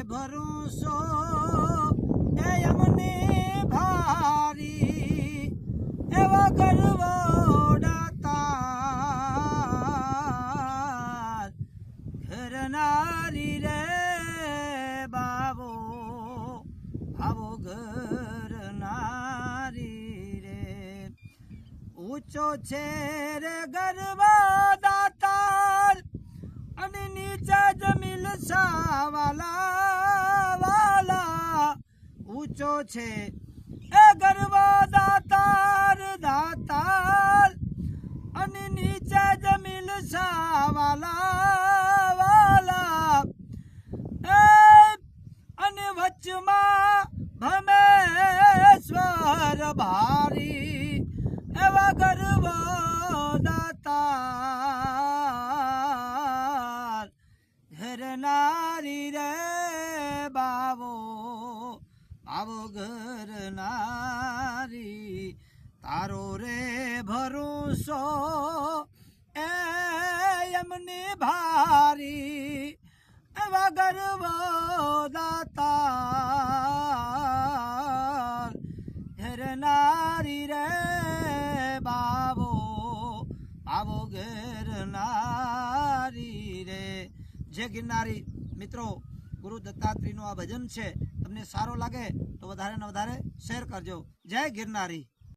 ભરોસો એ અમને ભારી એવા ગરવડાતા ઘરનારી રે બાવો આવો ઘરનારી રે ઊંચો છે રે ગરવદાતાર અને નીચે જમીલ સાવાલા વાલા ઊંચો છે એ ગરવદાતાર દાતાર અને નીચે જમીલ સાવાલા વાલા અને વચમાં ભમેશ્વર ભારી એવા ગરવદાતાર ઘરનારી રે બાવો આવો ઘરનારી તારો રે ભરોસો એ એમને ભારી એવા ગરવદાતાર ઘરનારી રે બાવો આવો ઘરનારી રે જય ગિરનારી મિત્રો ગુરુ દત્તાત્રેયનું આ ભજન છે તમને સારો લાગે તો વધારે ને વધારે શેર કરજો જય ગિરનારી